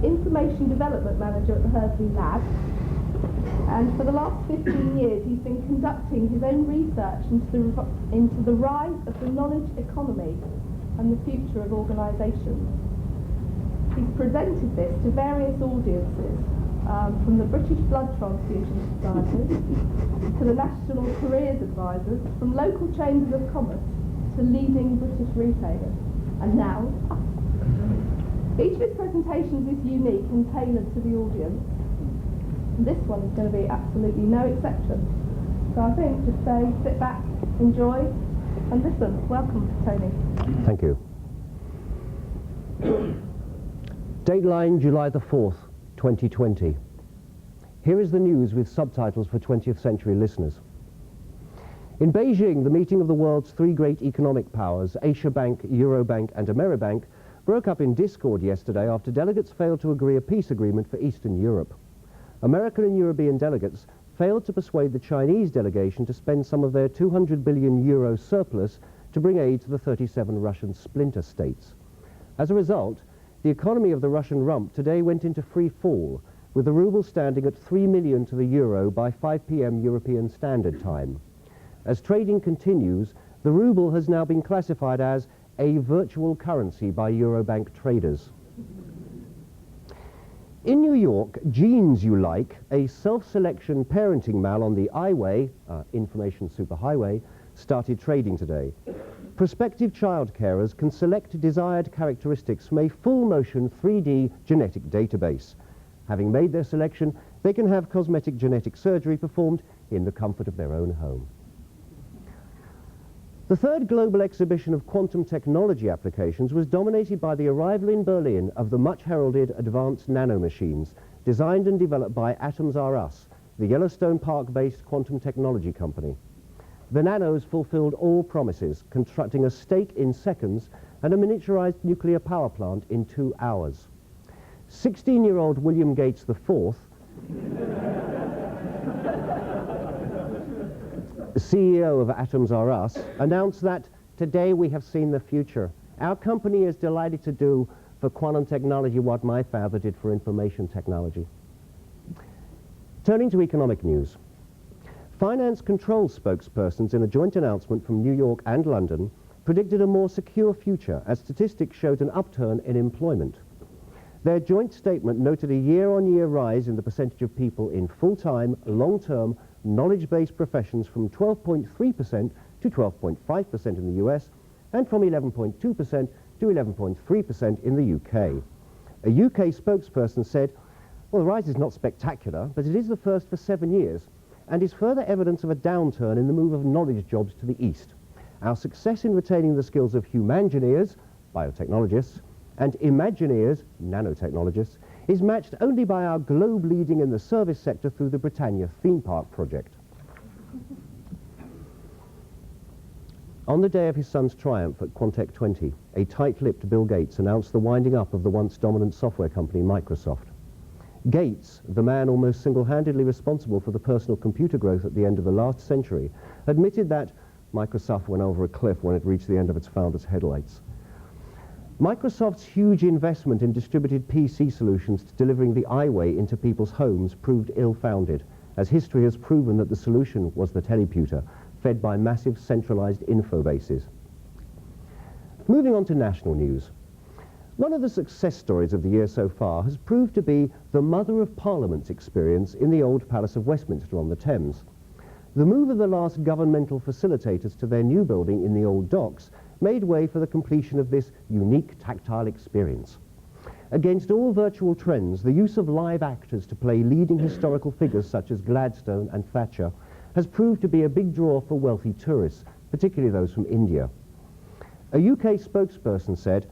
Information Development Manager at the Hursley Lab, and for the last 15 years he's been conducting his own research into the rise of the knowledge economy and the future of organisations. He's presented this to various audiences, from the British Blood Transfusion Society to the National Careers Advisors, from local chambers of commerce to leading British retailers, and now us. Each of his presentations is unique and tailored to the audience. This one is going to be absolutely no exception. So I think just sit back, enjoy, and listen. Welcome, Tony. Thank you. Dateline, July the 4th, 2020. Here is the news with subtitles for 20th century listeners. In Beijing, the meeting of the world's three great economic powers, Asia Bank, Eurobank and Ameribank, broke up in discord yesterday after delegates failed to agree a peace agreement for Eastern Europe. American and European delegates failed to persuade the Chinese delegation to spend some of their €200 billion surplus to bring aid to the 37 Russian splinter states. As a result, the economy of the Russian rump today went into free fall, with the ruble standing at 3 million to the euro by 5 p.m. European Standard Time. As trading continues, the ruble has now been classified as a virtual currency by Eurobank traders. In New York, Genes You Like, a self-selection parenting mal on the iWay, information superhighway, started trading today. Prospective child carers can select desired characteristics from a full-motion 3D genetic database. Having made their selection, they can have cosmetic genetic surgery performed in the comfort of their own home. The third global exhibition of quantum technology applications was dominated by the arrival in Berlin of the much-heralded advanced nanomachines, designed and developed by Atoms R Us, the Yellowstone Park-based quantum technology company. The nanos fulfilled all promises, constructing a stake in seconds and a miniaturized nuclear power plant in 2 hours. 16-year-old William Gates IV, CEO of Atoms R Us, announced that today we have seen the future. Our company is delighted to do for quantum technology what my father did for information technology. Turning to economic news. Finance control spokespersons in a joint announcement from New York and London predicted a more secure future as statistics showed an upturn in employment. Their joint statement noted a year-on-year rise in the percentage of people in full-time, long-term, knowledge-based professions from 12.3% to 12.5% in the US and from 11.2% to 11.3% in the UK. A UK spokesperson said, well, the rise is not spectacular, but it is the first for 7 years and is further evidence of a downturn in the move of knowledge jobs to the east. Our success in retaining the skills of humangineers, biotechnologists, and imagineers, nanotechnologists, is matched only by our globe leading in the service sector through the Britannia theme park project. On the day of his son's triumph at Quantec 20, a tight-lipped Bill Gates announced the winding up of the once dominant software company Microsoft. Gates, the man almost single-handedly responsible for the personal computer growth at the end of the last century, admitted that Microsoft went over a cliff when it reached the end of its founder's headlights. Microsoft's huge investment in distributed PC solutions to delivering the iWay into people's homes proved ill-founded, as history has proven that the solution was the teleputer, fed by massive centralized info bases. Moving on to national news. One of the success stories of the year so far has proved to be the Mother of Parliament's experience in the old Palace of Westminster on the Thames. The move of the last governmental facilitators to their new building in the old docks made way for the completion of this unique tactile experience. Against all virtual trends, the use of live actors to play leading historical figures such as Gladstone and Thatcher has proved to be a big draw for wealthy tourists, particularly those from India. A UK spokesperson said,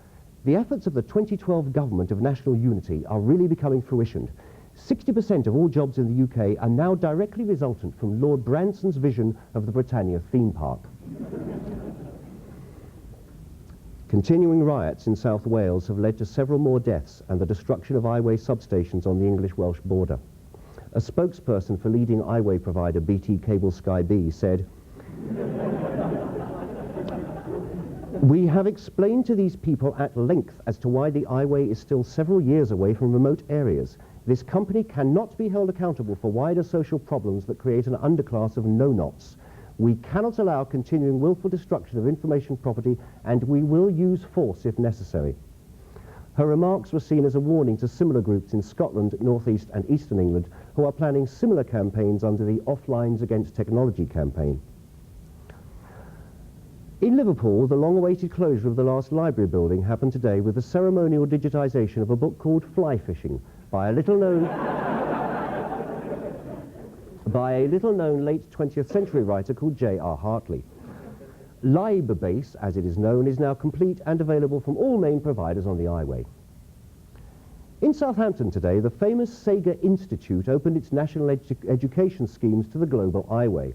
"The efforts of the 2012 Government of National Unity are really becoming fruition. 60% of all jobs in the UK are now directly resultant from Lord Branson's vision of the Britannia theme park." Continuing riots in South Wales have led to several more deaths and the destruction of iWay substations on the English-Welsh border. A spokesperson for leading iWay provider BT Cable Sky B said, We have explained to these people at length as to why the highway is still several years away from remote areas. This company cannot be held accountable for wider social problems that create an underclass of no-nots. We cannot allow continuing willful destruction of information property, and we will use force if necessary. Her remarks were seen as a warning to similar groups in Scotland, North East and Eastern England who are planning similar campaigns under the Offlines Against Technology campaign. In Liverpool, the long-awaited closure of the last library building happened today with the ceremonial digitisation of a book called Fly Fishing by a little-known late 20th century writer called J.R. Hartley. LibreBase, as it is known, is now complete and available from all main providers on the highway. In Southampton today, the famous Sega Institute opened its national education schemes to the global highway.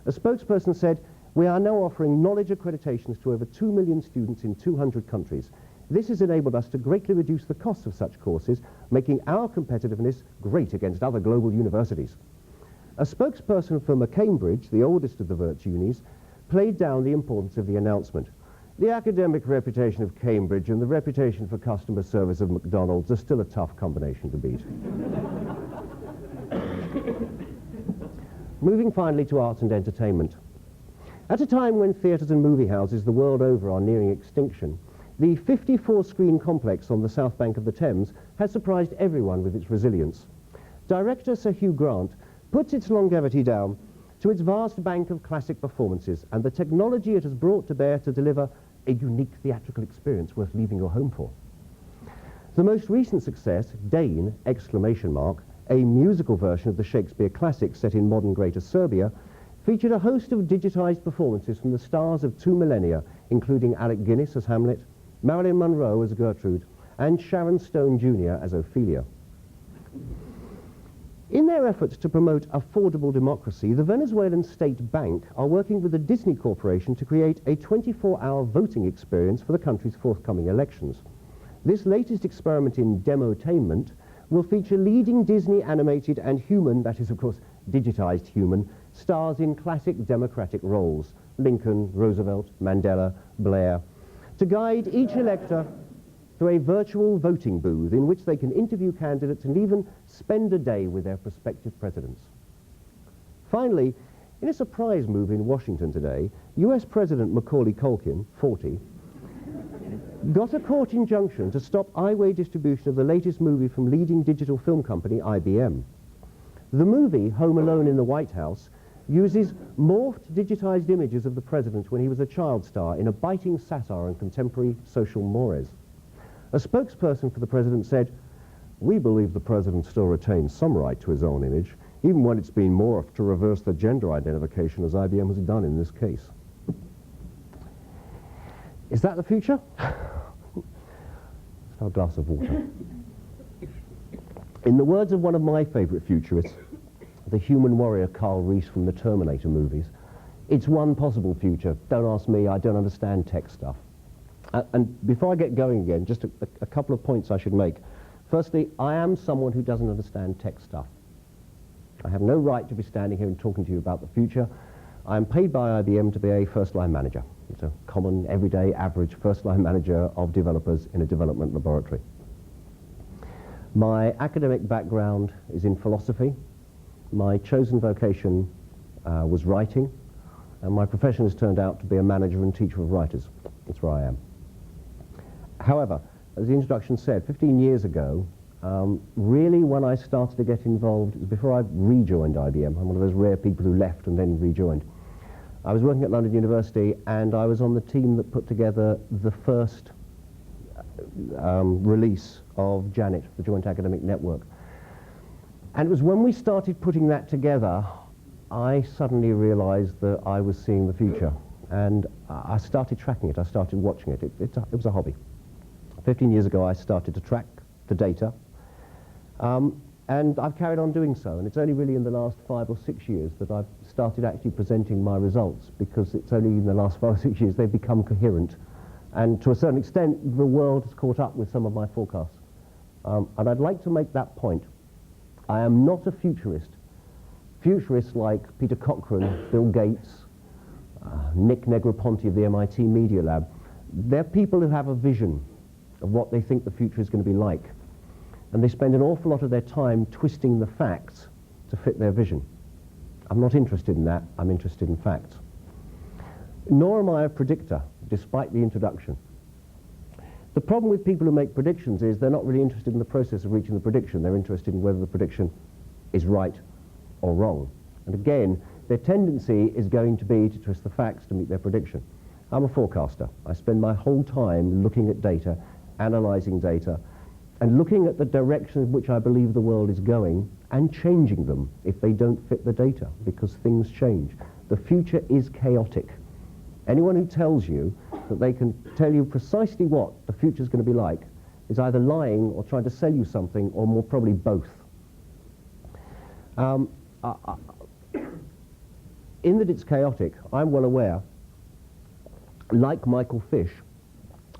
A spokesperson said, "We are now offering knowledge accreditations to over 2 million students in 200 countries. This has enabled us to greatly reduce the cost of such courses, making our competitiveness great against other global universities." A spokesperson from Cambridge, the oldest of the Virtu unis, played down the importance of the announcement. "The academic reputation of Cambridge and the reputation for customer service of McDonald's are still a tough combination to beat." Moving finally to arts and entertainment. At a time when theatres and movie houses the world over are nearing extinction, the 54-screen complex on the south bank of the Thames has surprised everyone with its resilience. Director Sir Hugh Grant puts its longevity down to its vast bank of classic performances and the technology it has brought to bear to deliver a unique theatrical experience worth leaving your home for. The most recent success, Dane, ! A musical version of the Shakespeare classic set in modern Greater Serbia, featured a host of digitised performances from the stars of 2 millennia, including Alec Guinness as Hamlet, Marilyn Monroe as Gertrude, and Sharon Stone Jr. as Ophelia. In their efforts to promote affordable democracy, the Venezuelan State Bank are working with the Disney Corporation to create a 24-hour voting experience for the country's forthcoming elections. This latest experiment in demotainment will feature leading Disney animated and human, that is of course digitized human, stars in classic democratic roles, Lincoln, Roosevelt, Mandela, Blair, to guide each elector to a virtual voting booth in which they can interview candidates and even spend a day with their prospective presidents. Finally, in a surprise move in Washington today, US President Macaulay Culkin, 40, got a court injunction to stop highway distribution of the latest movie from leading digital film company IBM. The movie, Home Alone in the White House, uses morphed digitized images of the president when he was a child star in a biting satire on contemporary social mores. A spokesperson for the president said, "We believe the president still retains some right to his own image, even when it's been morphed to reverse the gender identification as IBM has done in this case." Is that the future? Let's have a glass of water. In the words of one of my favourite futurists, the human warrior Carl Reese from the Terminator movies, it's one possible future. Don't ask me, I don't understand tech stuff. And before I get going again, just a couple of points I should make. Firstly, I am someone who doesn't understand tech stuff. I have no right to be standing here and talking to you about the future. I am paid by IBM to be a first-line manager. It's a common, everyday, average first-line manager of developers in a development laboratory. My academic background is in philosophy. My chosen vocation was writing, and my profession has turned out to be a manager and teacher of writers. That's where I am. However, as the introduction said, 15 years ago, really when I started to get involved, it was before I rejoined IBM. I'm one of those rare people who left and then rejoined. I was working at London University, and I was on the team that put together the first release of JANET, the Joint Academic Network. And it was when we started putting that together, I suddenly realized that I was seeing the future. And I started tracking it, I started watching it. It was a hobby. 15 years ago, I started to track the data, and I've carried on doing so. And it's only really in the last 5 or 6 years that I've started actually presenting my results, because it's only in the last 5 or 6 years they've become coherent. And to a certain extent, the world has caught up with some of my forecasts. And I'd like to make that point. I am not a futurist. Futurists like Peter Cochrane, Bill Gates, Nick Negroponte of the MIT Media Lab, They're people who have a vision of what they think the future is going to be like. And they spend an awful lot of their time twisting the facts to fit their vision. I'm not interested in that, I'm interested in facts. Nor am I a predictor, despite the introduction. The problem with people who make predictions is they're not really interested in the process of reaching the prediction. They're interested in whether the prediction is right or wrong. And again, their tendency is going to be to twist the facts to meet their prediction. I'm a forecaster. I spend my whole time looking at data, analyzing data, and looking at the direction in which I believe the world is going and changing them if they don't fit the data, because things change. The future is chaotic. Anyone who tells you that they can tell you precisely what the future is going to be like is either lying or trying to sell you something, or more probably both. In that it's chaotic, I'm well aware, like Michael Fish,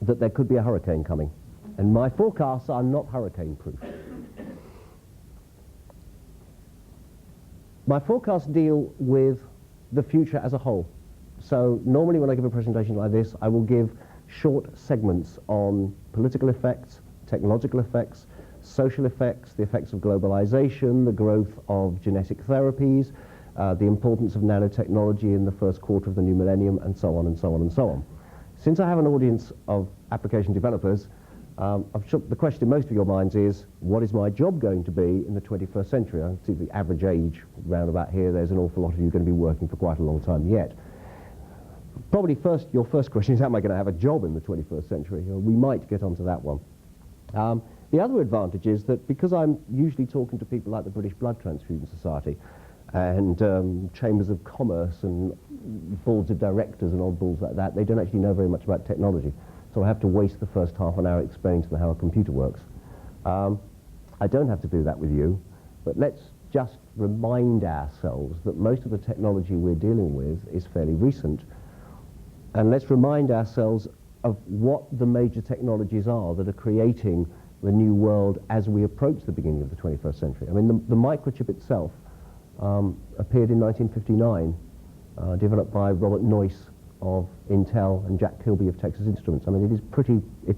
that there could be a hurricane coming. And my forecasts are not hurricane-proof. My forecasts deal with the future as a whole. So normally when I give a presentation like this, I will give short segments on political effects, technological effects, social effects, the effects of globalization, the growth of genetic therapies, the importance of nanotechnology in the first quarter of the new millennium, and so on and so on and so on. Since I have an audience of application developers, I'm sure the question in most of your minds is, what is my job going to be in the 21st century? I see the average age round about here, there's an awful lot of you going to be working for quite a long time yet. Probably your first question is, am I going to have a job in the 21st century? We might get onto that one. The other advantage is that because I'm usually talking to people like the British Blood Transfusion Society and chambers of commerce and boards of directors and oddballs like that, they don't actually know very much about technology. So I have to waste the first half an hour explaining to them how a computer works. I don't have to do that with you, but let's just remind ourselves that most of the technology we're dealing with is fairly recent. And let's remind ourselves of what the major technologies are that are creating the new world as we approach the beginning of the 21st century. I mean, the microchip itself appeared in 1959, developed by Robert Noyce of Intel and Jack Kilby of Texas Instruments. I mean, it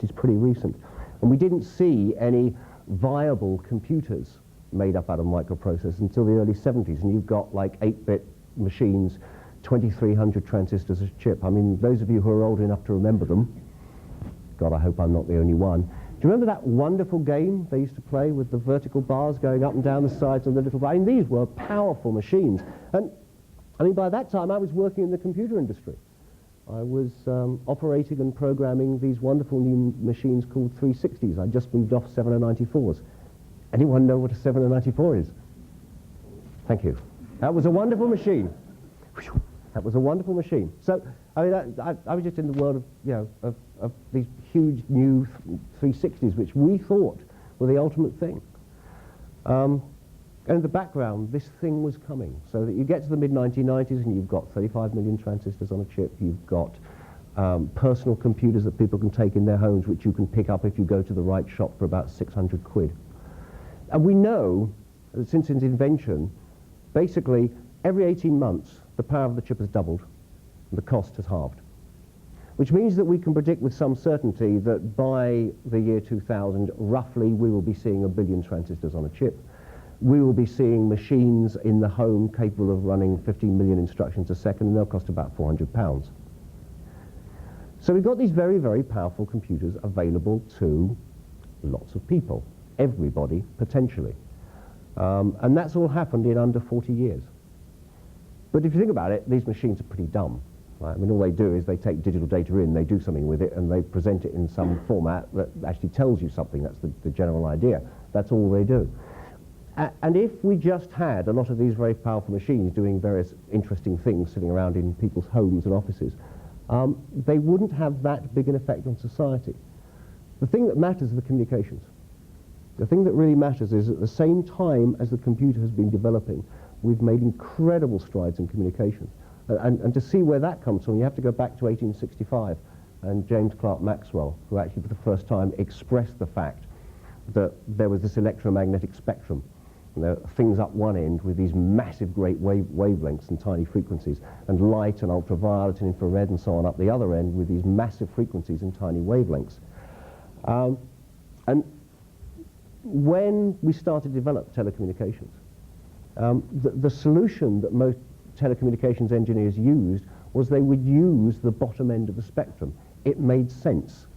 is pretty recent. And we didn't see any viable computers made up out of microprocessors until the early 70s, and you've got like 8-bit machines, 2,300 transistors a chip. I mean, those of you who are old enough to remember them, God, I hope I'm not the only one. Do you remember that wonderful game they used to play with the vertical bars going up and down the sides of the little... I mean, these were powerful machines. And, I mean, by that time, I was working in the computer industry. I was operating and programming these wonderful new machines called 360s. I just moved off 794s. Anyone know what a 794 is? Thank you. That was a wonderful machine. That was a wonderful machine. So, I mean, I was just in the world of, you know, of these huge new 360s, which we thought were the ultimate thing. And in the background, this thing was coming. So that you get to the mid-1990s and you've got 35 million transistors on a chip. You've got personal computers that people can take in their homes, which you can pick up if you go to the right shop for about 600 quid. And we know that since its invention, basically every 18 months, the power of the chip has doubled and the cost has halved. Which means that we can predict with some certainty that by the year 2000, roughly, we will be seeing 1 billion transistors on a chip. We will be seeing machines in the home capable of running 15 million instructions a second, and they'll cost about £400. So we've got these very, very powerful computers available to lots of people, everybody, potentially. And that's all happened in under 40 years. But if you think about it, these machines are pretty dumb. Right? I mean, all they do is they take digital data in, they do something with it, and they present it in some format that actually tells you something. That's the general idea. That's all they do. And if we just had a lot of these very powerful machines doing various interesting things sitting around in people's homes and offices, they wouldn't have that big an effect on society. The thing that matters are the communications. The thing that really matters is at the same time as the computer has been developing, we've made incredible strides in communication. And to see where that comes from, you have to go back to 1865 and James Clerk Maxwell, who actually for the first time expressed the fact that there was this electromagnetic spectrum And there are things up one end with these massive great wavelengths and tiny frequencies, and light and ultraviolet and infrared and so on up the other end with these massive frequencies and tiny wavelengths. And when we started to develop telecommunications, the solution that most telecommunications engineers used was they would use the bottom end of the spectrum. It made sense,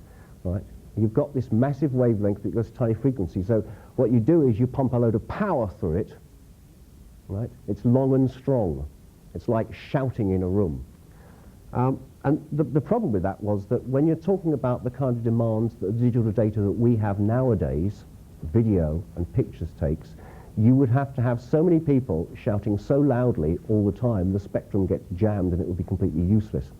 right? You've got this massive wavelength that goes tiny frequency, so what you do is you pump a load of power through it, right? It's long and strong. It's like shouting in a room. And the problem with that was that when you're talking about the kind of demands that the digital data that we have nowadays, video and pictures takes, you would have to have so many people shouting so loudly all the time, the spectrum gets jammed and it would be completely useless.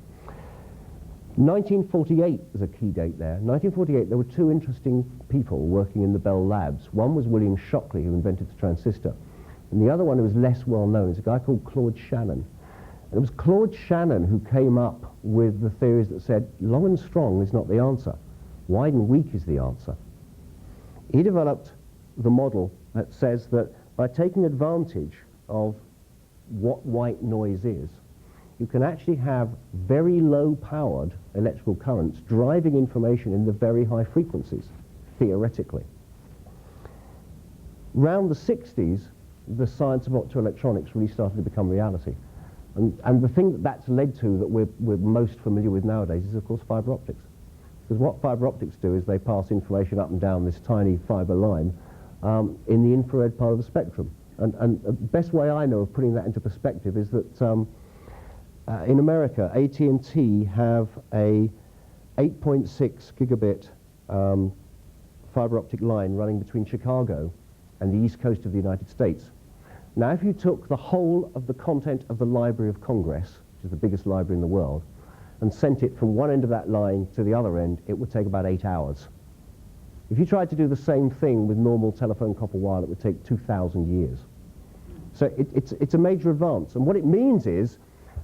1948 is a key date there. 1948, there were two interesting people working in the Bell Labs. One was William Shockley, who invented the transistor, and the other one who was less well known is a guy called Claude Shannon. And it was Claude Shannon who came up with the theories that said long and strong is not the answer. Wide and weak is the answer. He developed the model that says that by taking advantage of what white noise is, you can actually have very low-powered electrical currents driving information in the very high frequencies, theoretically. Around the 60s, the science of optoelectronics really started to become reality. And the thing that that's led to that we're most familiar with nowadays is, of course, fiber optics. Because what fiber optics do is they pass information up and down this tiny fiber line in the infrared part of the spectrum. And the best way I know of putting that into perspective is that in America, AT&T have a 8.6 gigabit fiber optic line running between Chicago and the east coast of the United States. Now, if you took the whole of the content of the Library of Congress, which is the biggest library in the world, and sent it from one end of that line to the other end, it would take about 8 hours. If you tried to do the same thing with normal telephone copper wire, it would take 2,000 years. So it's a major advance. And what it means is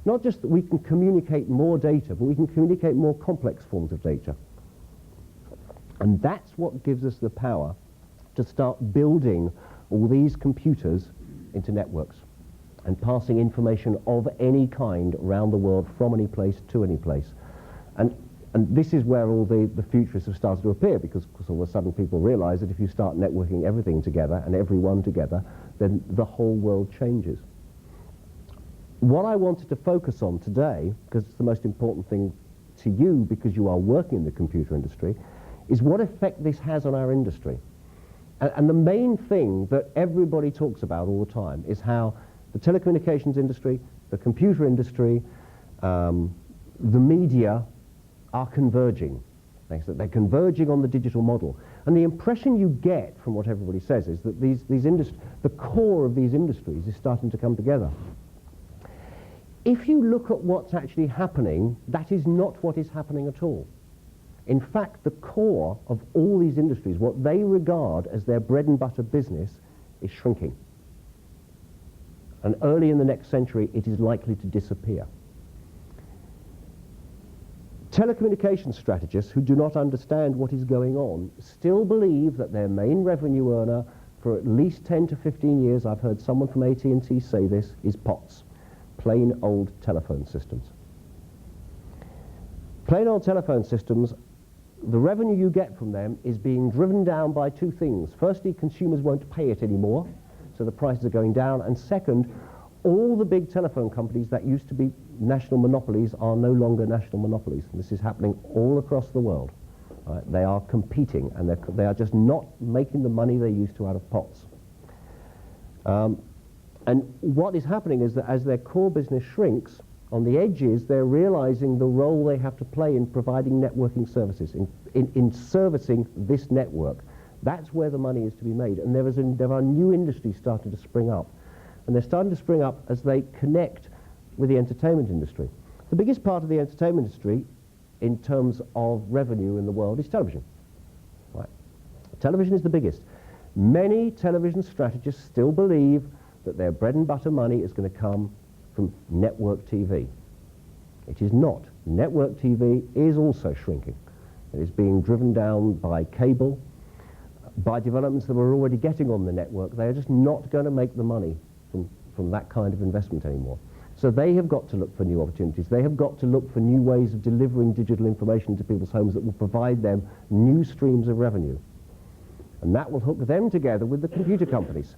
not just that we can communicate more data, but we can communicate more complex forms of data. And that's what gives us the power to start building all these computers into networks and passing information of any kind around the world from any place to any place. And this is where all the futurists have started to appear, because all of a sudden people realize that if you start networking everything together and everyone together, then the whole world changes. What I wanted to focus on today, because it's the most important thing to you because you are working in the computer industry, is what effect this has on our industry. And the main thing that everybody talks about all the time is how the telecommunications industry, the computer industry, the media are converging. They're converging on the digital model. And the impression you get from what everybody says is that the core of these industries is starting to come together. If you look at what's actually happening, that is not what is happening at all. In fact, the core of all these industries, what they regard as their bread and butter business, is shrinking. And early in the next century, it is likely to disappear. Telecommunications strategists who do not understand what is going on still believe that their main revenue earner for at least 10 to 15 years, I've heard someone from AT&T say this, is POTS, plain old telephone systems. Plain old telephone systems, the revenue you get from them is being driven down by two things. Firstly, consumers won't pay it anymore, so the prices are going down. And second, all the big telephone companies that used to be national monopolies are no longer national monopolies. And this is happening all across the world. Right? They are competing, and they are just not making the money they used to out of POTS. And what is happening is that as their core business shrinks, on the edges, they're realizing the role they have to play in providing networking services, in servicing this network. That's where the money is to be made. And there are new industries starting to spring up. And they're starting to spring up as they connect with the entertainment industry. The biggest part of the entertainment industry, in terms of revenue in the world, is television. Right? Television is the biggest. Many television strategists still believe that their bread and butter money is going to come from network TV. It is not. Network TV is also shrinking. It is being driven down by cable, by developments that we're already getting on the network. They are just not going to make the money from that kind of investment anymore. So they have got to look for new opportunities. They have got to look for new ways of delivering digital information to people's homes that will provide them new streams of revenue. And that will hook them together with the computer companies.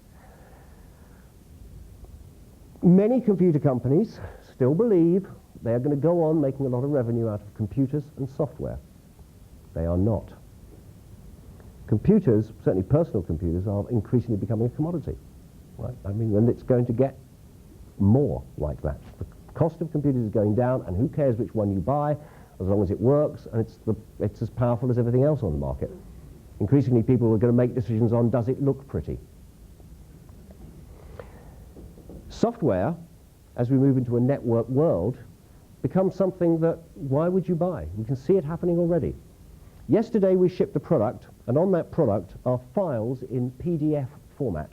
Many computer companies still believe they are going to go on making a lot of revenue out of computers and software. They are not. Computers, certainly personal computers, are increasingly becoming a commodity. Right? I mean, and it's going to get more like that. The cost of computers is going down, and who cares which one you buy, as long as it works, and it's as powerful as everything else on the market. Increasingly, people are going to make decisions on, does it look pretty? Software, as we move into a network world, becomes something that, why would you buy? We can see it happening already. Yesterday we shipped a product, and on that product are files in PDF format.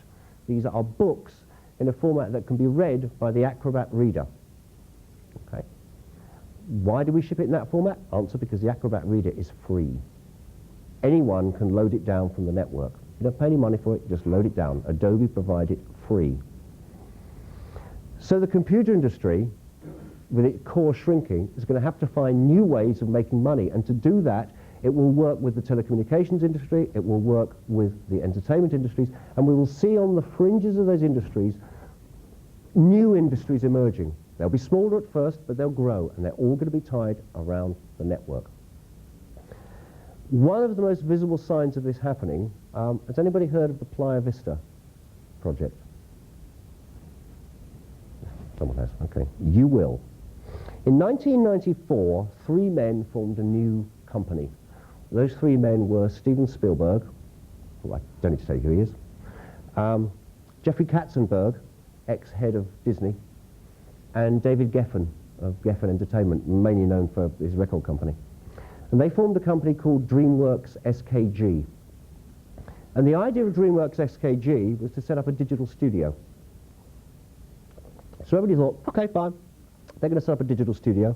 These are books in a format that can be read by the Acrobat reader. Okay. Why do we ship it in that format? Answer, because the Acrobat reader is free. Anyone can load it down from the network. You don't pay any money for it, just load it down. Adobe provide it free. So the computer industry, with its core shrinking, is going to have to find new ways of making money, and to do that it will work with the telecommunications industry, it will work with the entertainment industries, and we will see on the fringes of those industries new industries emerging. They'll be smaller at first, but they'll grow, and they're all going to be tied around the network. One of the most visible signs of this happening, has anybody heard of the Playa Vista project? Someone has, okay. You will. In 1994, three men formed a new company. Those three men were Steven Spielberg, who I don't need to tell you who he is, Jeffrey Katzenberg, ex-head of Disney, and David Geffen of Geffen Entertainment, mainly known for his record company. And they formed a company called DreamWorks SKG. And the idea of DreamWorks SKG was to set up a digital studio. So everybody thought, okay, fine, they're going to set up a digital studio.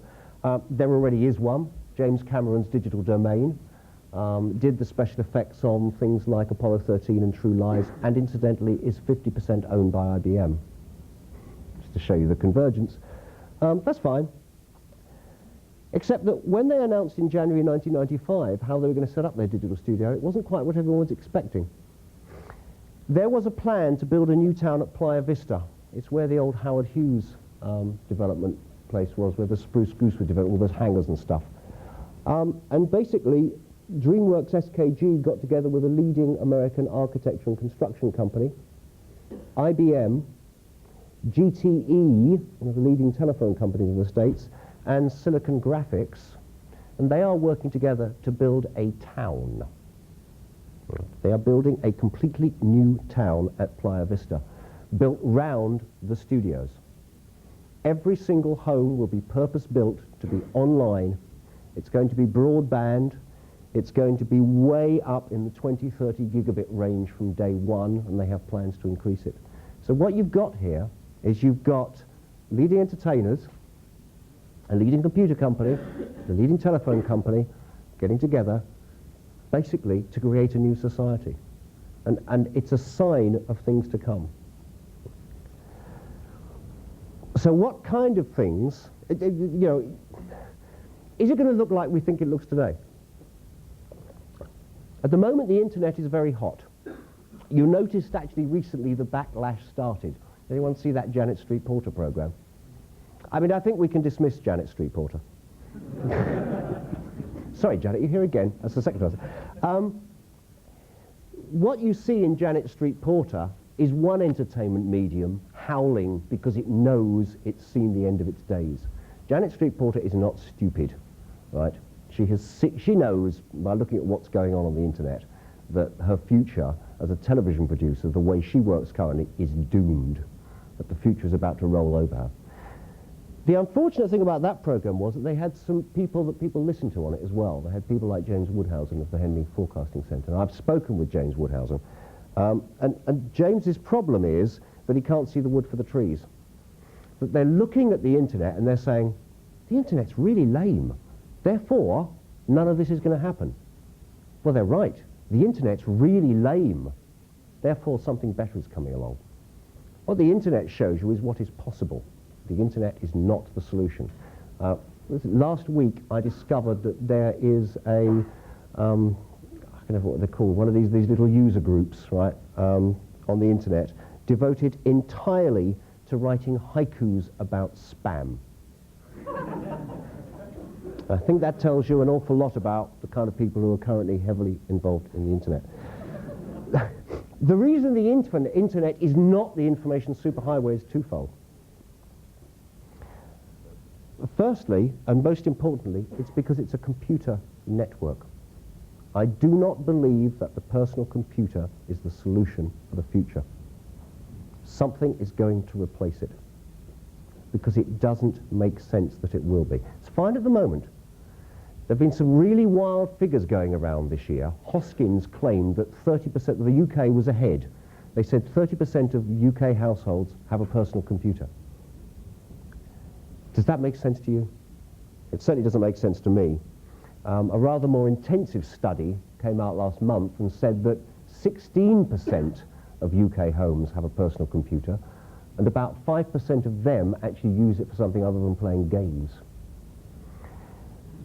There already is one. James Cameron's Digital Domain did the special effects on things like Apollo 13 and True Lies, and incidentally is 50% owned by IBM. Just to show you the convergence. That's fine. Except that when they announced in January 1995 how they were going to set up their digital studio, it wasn't quite what everyone was expecting. There was a plan to build a new town at Playa Vista. It's where the old Howard Hughes development place was, where the Spruce Goose was developed, all those hangars and stuff. And basically, DreamWorks SKG got together with a leading American architecture and construction company, IBM, GTE, one of the leading telephone companies in the States, and Silicon Graphics, and they are working together to build a town. They are building a completely new town at Playa Vista, built round the studios. Every single home will be purpose-built to be online. It's going to be broadband. It's going to be way up in the 20, 30 gigabit range from day one, and they have plans to increase it. So what you've got here is you've got leading entertainers, a leading computer company, the leading telephone company getting together basically to create a new society. And it's a sign of things to come. So what kind of things, is it going to look like we think it looks today? At the moment, the internet is very hot. You noticed actually recently the backlash started. Anyone see that Janet Street Porter program? I mean, I think we can dismiss Janet Street Porter. Sorry, Janet, you're here again. That's the second time. What you see in Janet Street Porter is one entertainment medium howling because it knows it's seen the end of its days. Janet Street Porter is not stupid, right? She knows, by looking at what's going on the internet, that her future as a television producer, the way she works currently, is doomed, that the future is about to roll over her. The unfortunate thing about that program was that they had some people that people listened to on it as well. They had people like James Woodhousen of the Henley Forecasting Centre. And I've spoken with James Woodhousen. And James's problem is that he can't see the wood for the trees. That they're looking at the internet and they're saying, the internet's really lame. Therefore, none of this is going to happen. Well, they're right. The internet's really lame. Therefore, something better is coming along. What the internet shows you is what is possible. The internet is not the solution. Last week, I discovered that there is a, I can't remember what they're called, one of these little user groups, right, on the internet, devoted entirely to writing haikus about spam. I think that tells you an awful lot about the kind of people who are currently heavily involved in the internet. The reason the internet is not the information superhighway is twofold. Firstly, and most importantly, it's because it's a computer network. I do not believe that the personal computer is the solution for the future. Something is going to replace it, because it doesn't make sense that it will be. It's fine at the moment. There have been some really wild figures going around this year. Hoskins claimed that 30% of the UK was ahead. They said 30% of UK households have a personal computer. Does that make sense to you? It certainly doesn't make sense to me. A rather more intensive study came out last month and said that 16% of UK homes have a personal computer, and about 5% of them actually use it for something other than playing games.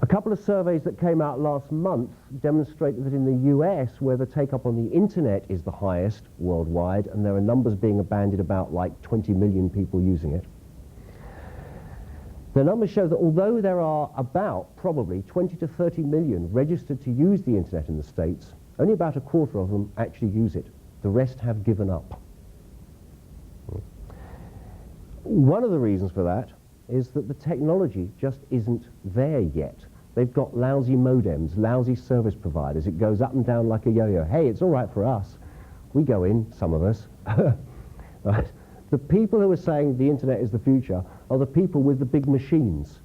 A couple of surveys that came out last month demonstrated that in the US, where the take-up on the internet is the highest worldwide, and there are numbers being bandied about like 20 million people using it, the numbers show that although there are about probably 20 to 30 million registered to use the internet in the States, only about a quarter of them actually use it. The rest have given up. One of the reasons for that is that the technology just isn't there yet. They've got lousy modems, lousy service providers. It goes up and down like a yo-yo. Hey, it's all right for us. We go in, some of us. Right? The people who are saying the internet is the future are the people with the big machines.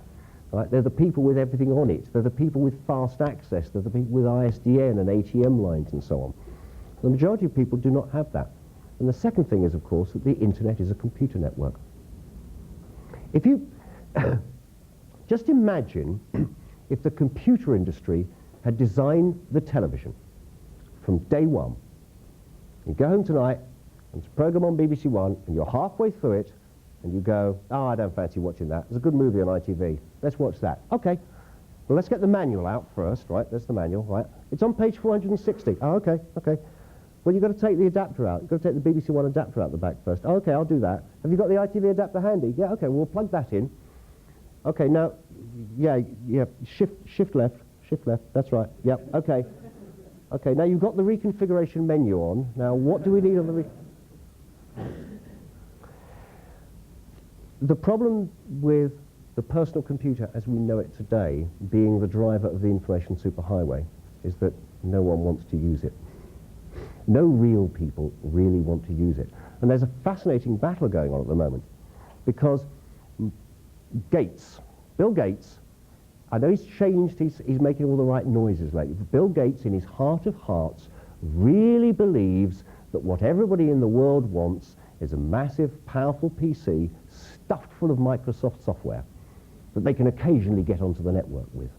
Right? They're the people with everything on it. They're the people with fast access. They're the people with ISDN and ATM lines and so on. The majority of people do not have that. And the second thing is, of course, that the internet is a computer network. If you just imagine if the computer industry had designed the television from day one. You go home tonight, and it's a program on BBC One, and you're halfway through it, and you go, oh, I don't fancy watching that. There's a good movie on ITV. Let's watch that. Okay. Well, let's get the manual out first, right? That's the manual, right? It's on page 460. Oh, okay, okay. Well, you've got to take the adapter out. You've got to take the BBC One adapter out the back first. Oh, okay, I'll do that. Have you got the ITV adapter handy? Yeah, okay, we'll plug that in. Okay, now, yeah, shift left, that's right, yep, okay. Okay, now you've got the reconfiguration menu on. Now, what do we need on the The problem with the personal computer as we know it today, being the driver of the information superhighway, is that no one wants to use it. No real people really want to use it. And there's a fascinating battle going on at the moment, because Bill Gates, I know he's changed, he's making all the right noises lately, but Bill Gates, in his heart of hearts, really believes that what everybody in the world wants is a massive, powerful PC stuffed full of Microsoft software that they can occasionally get onto the network with.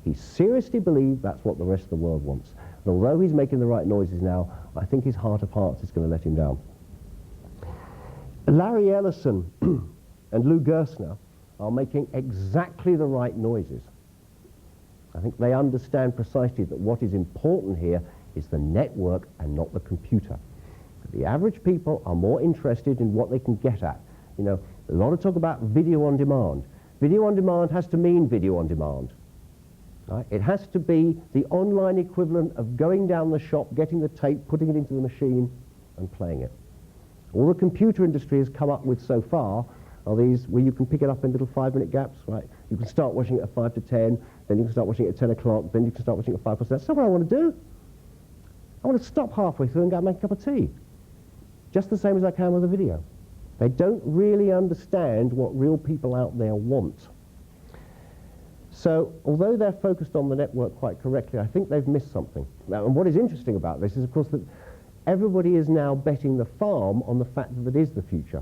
He seriously believes that's what the rest of the world wants. And although he's making the right noises now, I think his heart of hearts is going to let him down. Larry Ellison and Lou Gerstner are making exactly the right noises. I think they understand precisely that what is important here is the network and not the computer. The average people are more interested in what they can get at. You know, a lot of talk about video on demand. Video on demand has to mean video on demand. Right? It has to be the online equivalent of going down the shop, getting the tape, putting it into the machine, and playing it. All the computer industry has come up with so far are these where you can pick it up in little 5-minute gaps, right? You can start watching it at 5 to 10, then you can start watching it at 10 o'clock, then you can start watching it at 5 past. That's not what I want to do. I want to stop halfway through and go and make a cup of tea. Just the same as I can with a video. They don't really understand what real people out there want. So, although they're focused on the network quite correctly, I think they've missed something. Now, and what is interesting about this is, of course, that everybody is now betting the farm on the fact that it is the future.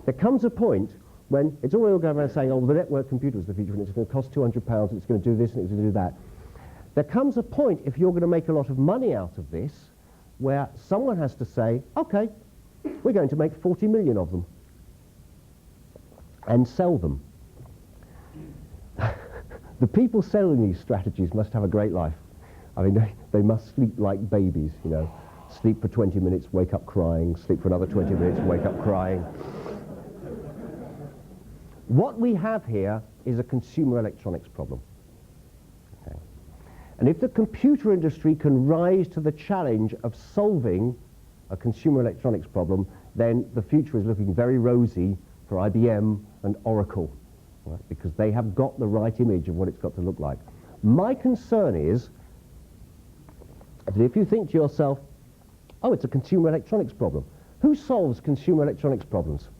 There comes a point when it's all going around saying, oh, the network computer is the future, and it's going to cost £200, and it's going to do this, and it's going to do that. There comes a point, if you're going to make a lot of money out of this, where someone has to say, okay, we're going to make 40 million of them and sell them. The people selling these strategies must have a great life. I mean, they must sleep like babies, you know. Sleep for 20 minutes, wake up crying, sleep for another 20 minutes, wake up crying. What we have here is a consumer electronics problem. Okay. And if the computer industry can rise to the challenge of solving a consumer electronics problem, then the future is looking very rosy for IBM and Oracle, right? Because they have got the right image of what it's got to look like. My concern is that if you think to yourself, oh, it's a consumer electronics problem. Who solves consumer electronics problems?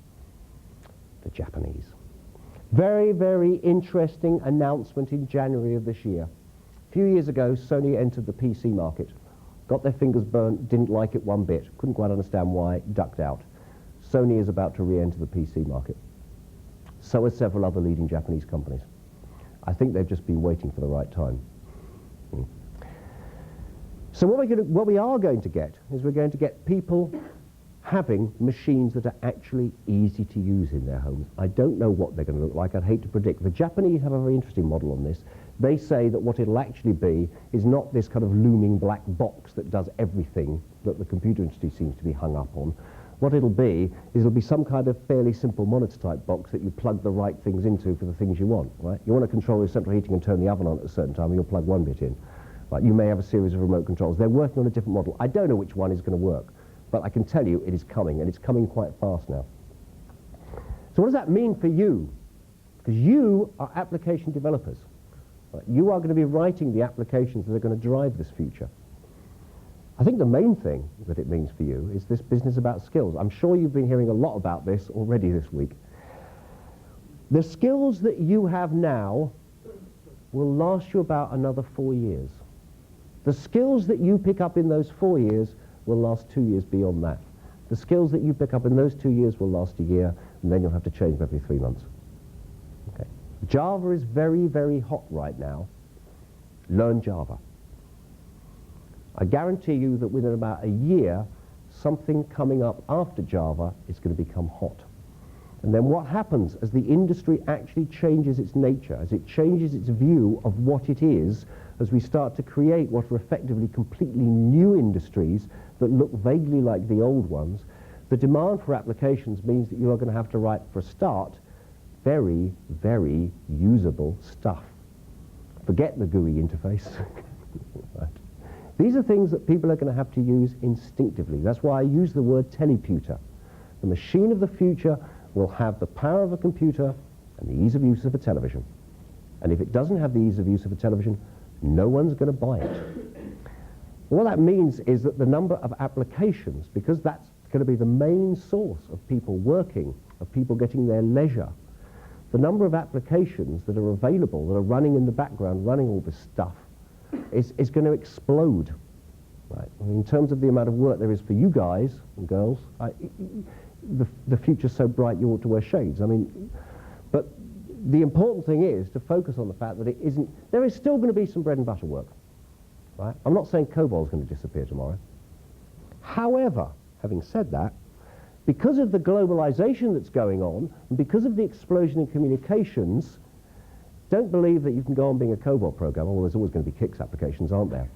The Japanese. Very, very interesting announcement in January of this year. A few years ago, Sony entered the PC market. Got their fingers burnt, didn't like it one bit. Couldn't quite understand why, ducked out. Sony is about to re-enter the PC market. So are several other leading Japanese companies. I think they've just been waiting for the right time. So what we are going to get is we're going to get people having machines that are actually easy to use in their homes. I don't know what they're going to look like. I'd hate to predict. The Japanese have a very interesting model on this. They say that what it'll actually be is not this kind of looming black box that does everything that the computer industry seems to be hung up on. What it'll be is it'll be some kind of fairly simple monitor type box that you plug the right things into for the things you want, right? You want to control your central heating and turn the oven on at a certain time, and you'll plug one bit in. Right? You may have a series of remote controls. They're working on a different model. I don't know which one is going to work, but I can tell you it is coming, and it's coming quite fast now. So what does that mean for you? Because you are application developers. Right? You are going to be writing the applications that are going to drive this future. I think the main thing that it means for you is this business about skills. I'm sure you've been hearing a lot about this already this week. The skills that you have now will last you about another 4 years. The skills that you pick up in those 4 years will last 2 years beyond that. The skills that you pick up in those 2 years will last a year, and then you'll have to change them every 3 months. Okay. Java is very, very hot right now. Learn Java. I guarantee you that within about a year, something coming up after Java is going to become hot. And then what happens as the industry actually changes its nature, as it changes its view of what it is, as we start to create what are effectively completely new industries that look vaguely like the old ones, the demand for applications means that you are going to have to write, for a start, very, very usable stuff. Forget the GUI interface. Right. These are things that people are going to have to use instinctively. That's why I use the word teleputer. The machine of the future will have the power of a computer and the ease of use of a television. And if it doesn't have the ease of use of a television, no one's going to buy it. What that means is that the number of applications, because that's going to be the main source of people working, of people getting their leisure, the number of applications that are available, that are running in the background, running all this stuff, is going to explode. Right? I mean, in terms of the amount of work there is for you guys and girls, the future's so bright you ought to wear shades. I mean, but the important thing is to focus on the fact that it isn't, there is still going to be some bread and butter work. Right? I'm not saying COBOL is going to disappear tomorrow. However, having said that, because of the globalization that's going on, and because of the explosion in communications, don't believe that you can go on being a COBOL programmer. Well, there's always going to be KICS applications, aren't there?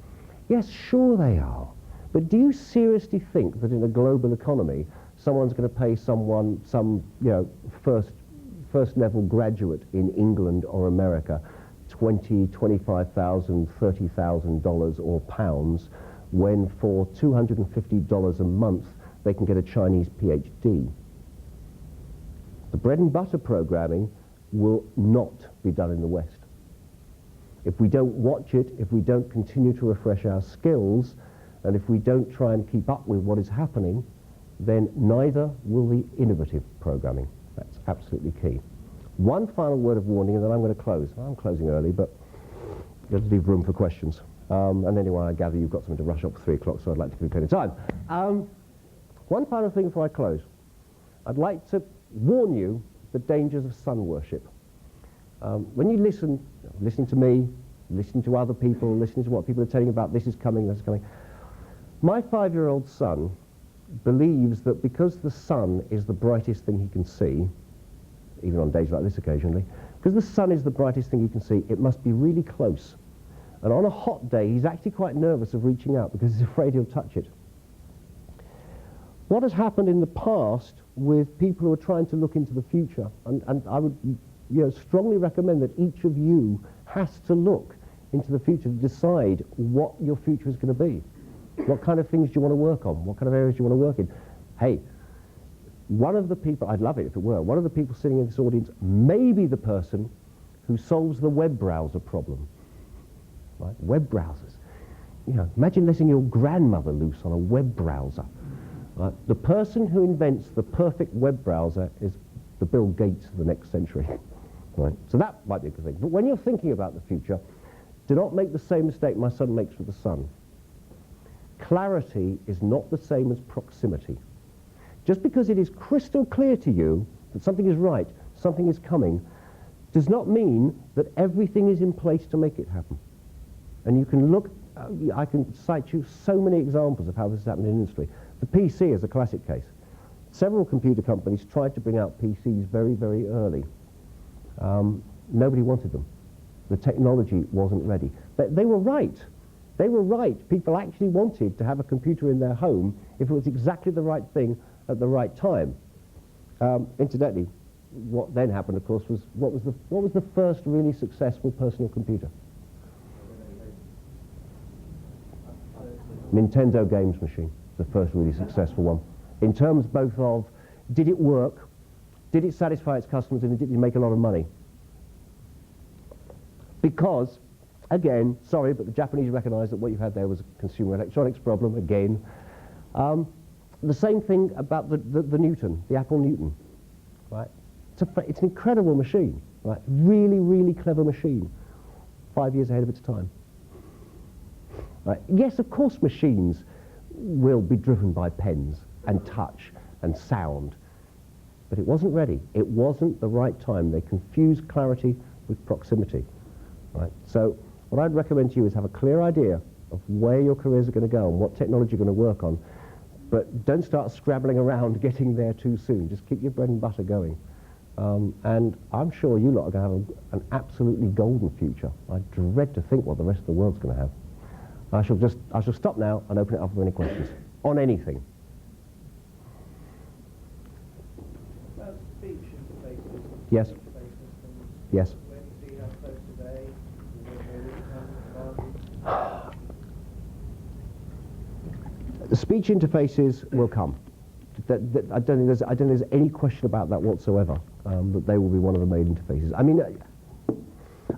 Yes, sure they are. But do you seriously think that in a global economy, someone's going to pay someone, some first level graduate in England or America, $20,000, $25,000, $30,000 or pounds, when for $250 a month they can get a Chinese PhD? The bread and butter programming will not be done in the West. If we don't watch it, if we don't continue to refresh our skills, and if we don't try and keep up with what is happening, then neither will the innovative programming. That's absolutely key. One final word of warning, and then I'm going to close. I'm closing early, but let's leave room for questions. And anyway, I gather you've got something to rush up for 3 o'clock, so I'd like to give you plenty of time. One final thing before I close. I'd like to warn you the dangers of sun worship. When you listen to me, listening to other people, listening to what people are telling you about, this is coming, this is coming. My 5-year-old son believes that because the sun is the brightest thing he can see, even on days like this occasionally, because the sun is the brightest thing he can see, it must be really close. And on a hot day, he's actually quite nervous of reaching out because he's afraid he'll touch it. What has happened in the past with people who are trying to look into the future, and I would strongly recommend that each of you has to look into the future to decide what your future is going to be. What kind of things do you want to work on? What kind of areas do you want to work in? Hey, one of the people, I'd love it if it were, one of the people sitting in this audience may be the person who solves the web browser problem. Right? Web browsers. Imagine letting your grandmother loose on a web browser. Right? The person who invents the perfect web browser is the Bill Gates of the next century. Right? So that might be a good thing. But when you're thinking about the future, do not make the same mistake my son makes with the sun. Clarity is not the same as proximity. Just because it is crystal clear to you that something is right, something is coming, does not mean that everything is in place to make it happen. And you can look, I can cite you so many examples of how this has happened in industry. The PC is a classic case. Several computer companies tried to bring out PCs very, very early. Nobody wanted them. The technology wasn't ready. But they were right. They were right. People actually wanted to have a computer in their home if it was exactly the right thing at the right time. Incidentally, what then happened, of course, was what was the first really successful personal computer? Nintendo games machine, the first really successful one. In terms both of, did it work, did it satisfy its customers, and did it make a lot of money? Because, again, sorry, but the Japanese recognized that what you had there was a consumer electronics problem, again. The same thing about the Newton, the Apple Newton, right? It's an incredible machine, right? Really, really clever machine. 5 years ahead of its time. Right? Yes, of course machines will be driven by pens and touch and sound, but it wasn't ready. It wasn't the right time. They confused clarity with proximity. Right? So what I'd recommend to you is have a clear idea of where your careers are going to go and what technology you're going to work on, but don't start scrabbling around getting there too soon. Just keep your bread and butter going. And I'm sure you lot are going to have an absolutely golden future. I dread to think what the rest of the world's going to have. I shall stop now and open it up for any questions on anything. About speech interfaces. Yes. Speech-based systems. Yes. Where do you see how close today? Will The speech interfaces will come. I don't think there's any question about that whatsoever. That they will be one of the main interfaces. I mean,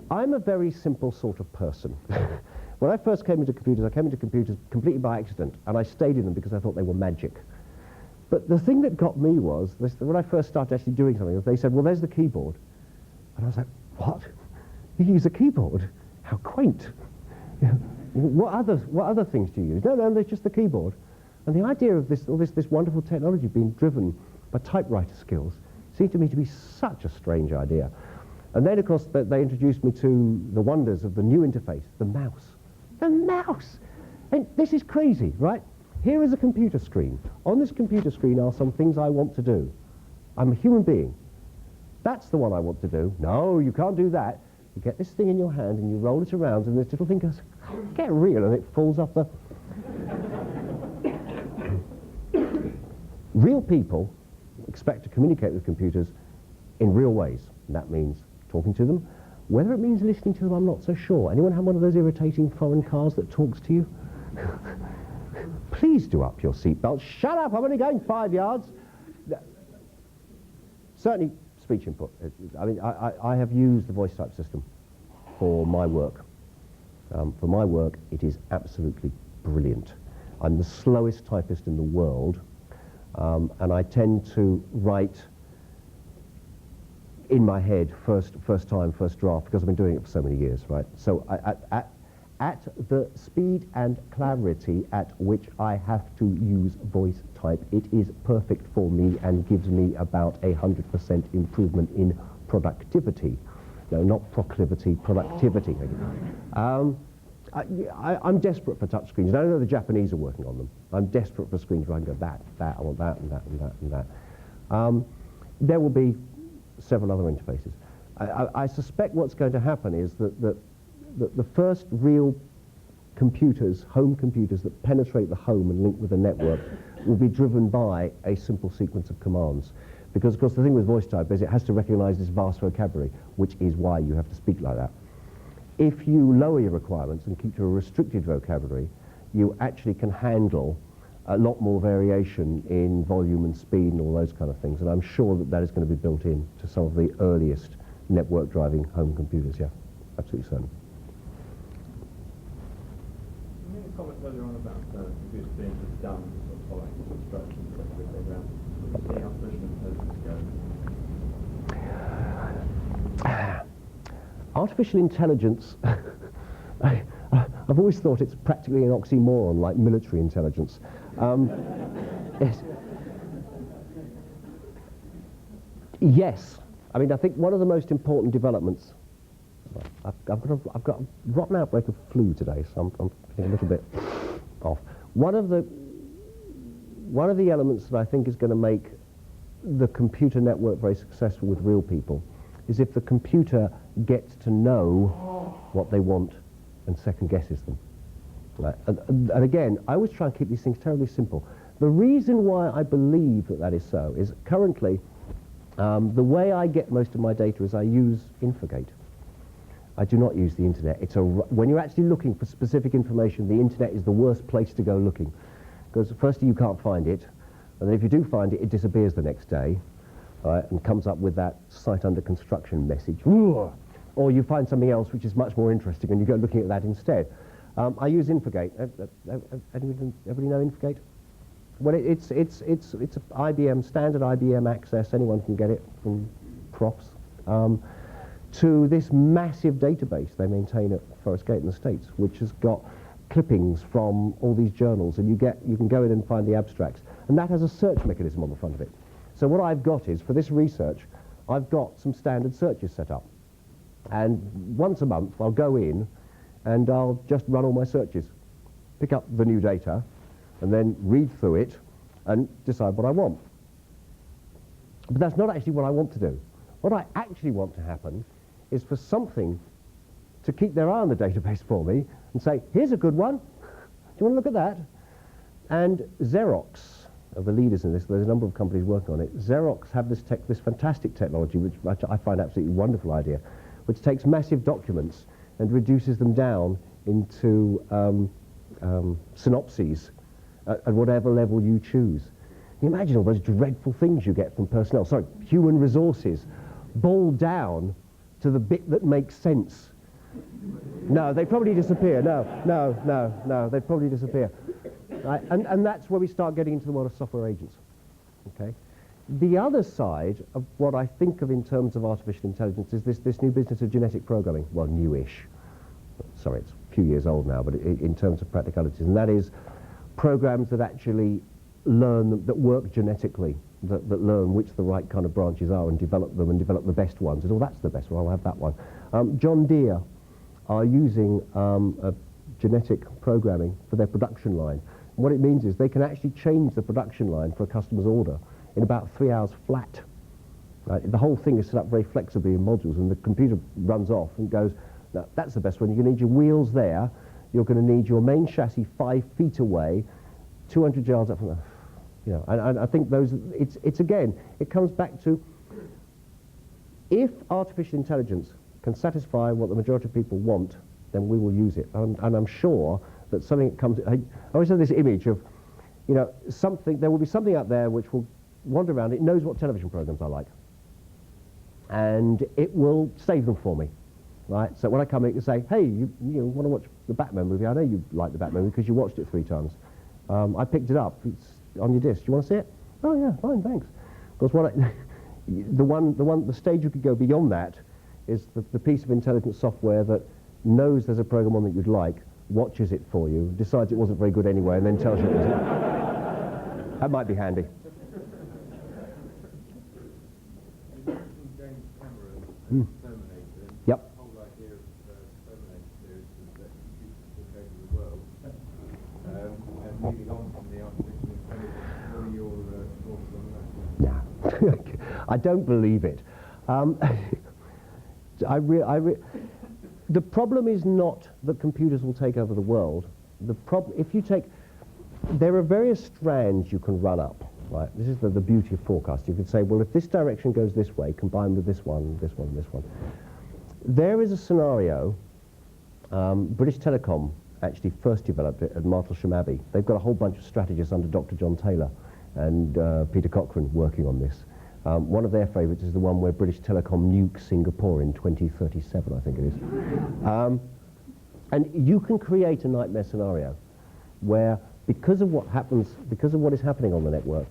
I'm a very simple sort of person. When I first came into computers, I came into computers completely by accident, and I stayed in them because I thought they were magic. But the thing that got me was, when I first started actually doing something, they said, well, there's the keyboard. And I was like, what? You use a keyboard? How quaint. What other things do you use? No, there's just the keyboard. And the idea of this wonderful technology being driven by typewriter skills seemed to me to be such a strange idea. And then, of course, they introduced me to the wonders of the new interface, the mouse. The mouse! And this is crazy, right? Here is a computer screen. On this computer screen are some things I want to do. I'm a human being. That's the one I want to do. No, you can't do that. You get this thing in your hand and you roll it around and this little thing goes, get real, and it falls off the... Real people expect to communicate with computers in real ways. And that means talking to them. Whether it means listening to them, I'm not so sure. Anyone have one of those irritating foreign cars that talks to you? Please do up your seatbelt. Shut up, I'm only going 5 yards. Certainly speech input. I mean, I have used the voice type system for my work. For my work, it is absolutely brilliant. I'm the slowest typist in the world, and I tend to write in my head, first time, first draft, because I've been doing it for so many years, right? So at the speed and clarity at which I have to use voice type, it is perfect for me and gives me about 100% improvement in productivity. No, not proclivity, productivity. I'm desperate for touch screens. I know the Japanese are working on them. I'm desperate for screens where I can go that, I want that, and that, and that, and that. There will be several other interfaces. I suspect what's going to happen is that the first real computers, home computers that penetrate the home and link with the network will be driven by a simple sequence of commands. Because, of course, the thing with voice type is it has to recognize this vast vocabulary, which is why you have to speak like that. If you lower your requirements and keep to a restricted vocabulary, you actually can handle a lot more variation in volume and speed and all those kind of things. And I'm sure that that is going to be built in to some of the earliest network driving home computers, yeah, absolutely certain. Can you make a comment earlier on about computers being just done, sort of following instructions that we go around? Where do you see artificial intelligence go? Artificial intelligence, I've always thought it's practically an oxymoron, like military intelligence. Yes. Yes. I mean, I think one of the most important developments. I've got a rotten outbreak of flu today, so I'm feeling a little bit off. One of the elements that I think is going to make the computer network very successful with real people is if the computer gets to know what they want and second guesses them. Right? And again, I always try and keep these things terribly simple. The reason why I believe that that is so is currently the way I get most of my data is I use Infogate. I do not use the internet. When you're actually looking for specific information, the internet is the worst place to go looking. Because firstly, you can't find it, and then if you do find it, it disappears the next day, right, and comes up with that site under construction message. Or you find something else which is much more interesting, and you go looking at that instead. I use Infogate. Everybody know Infogate? Well, it's IBM, standard IBM access. Anyone can get it from profs. To this massive database they maintain at Forest Gate in the States, which has got clippings from all these journals, and you can go in and find the abstracts. And that has a search mechanism on the front of it. So what I've got is, for this research, I've got some standard searches set up. And once a month, I'll go in and I'll just run all my searches, pick up the new data, and then read through it and decide what I want. But that's not actually what I want to do. What I actually want to happen is for something to keep their eye on the database for me and say, here's a good one. Do you want to look at that? And Xerox are the leaders in this. There's a number of companies working on it. Xerox have this fantastic technology, which I find absolutely wonderful idea, which takes massive documents and reduces them down into synopses at whatever level you choose. You imagine all those dreadful things you get from personnel. Sorry, human resources, boiled down to the bit that makes sense. No, they probably disappear. No, they probably disappear. Right? And that's where we start getting into the world of software agents. Okay? The other side of what I think of in terms of artificial intelligence is this new business of genetic programming. Well, newish. Sorry, it's a few years old now, but in terms of practicalities. And that is programs that actually learn, that work genetically, that learn which the right kind of branches are and develop them and develop the best ones. And, oh, that's the best one, I'll have that one. John Deere are using genetic programming for their production line. And what it means is they can actually change the production line for a customer's order in about 3 hours flat. Right? The whole thing is set up very flexibly in modules, and the computer runs off and goes, no, that's the best one. You're going to need your wheels there. You're going to need your main chassis 5 feet away, 200 yards up from the... You know, and I think those, it's again, it comes back to, if artificial intelligence can satisfy what the majority of people want, then we will use it. And I'm sure that something comes, I always have this image of, you know, there will be something out there which will wander around, it knows what television programs I like. And it will save them for me, right? So when I come in, it can say, hey, you want to watch the Batman movie? I know you like the Batman movie because you watched it 3 times. I picked it up. It's on your disc. Do you want to see it? Oh yeah, fine, thanks. Because the stage you could go beyond that is the piece of intelligent software that knows there's a program on that you'd like, watches it for you, decides it wasn't very good anyway, and then tells you it wasn't. That might be handy. moving on from the artificial intelligence. What are your thoughts on that? No, I don't believe it. The problem is not that computers will take over the world. The problem, if you take, there are various strands you can run up, right? This is the beauty of forecast. You can say, well, if this direction goes this way, combined with this one, this one, this one. There is a scenario, British Telecom actually first developed it at Martlesham Abbey. They've got a whole bunch of strategists under Dr. John Taylor and Peter Cochrane working on this. One of their favourites is the one where British Telecom nukes Singapore in 2037, I think it is. And you can create a nightmare scenario where, because of what happens, because of what is happening on the network,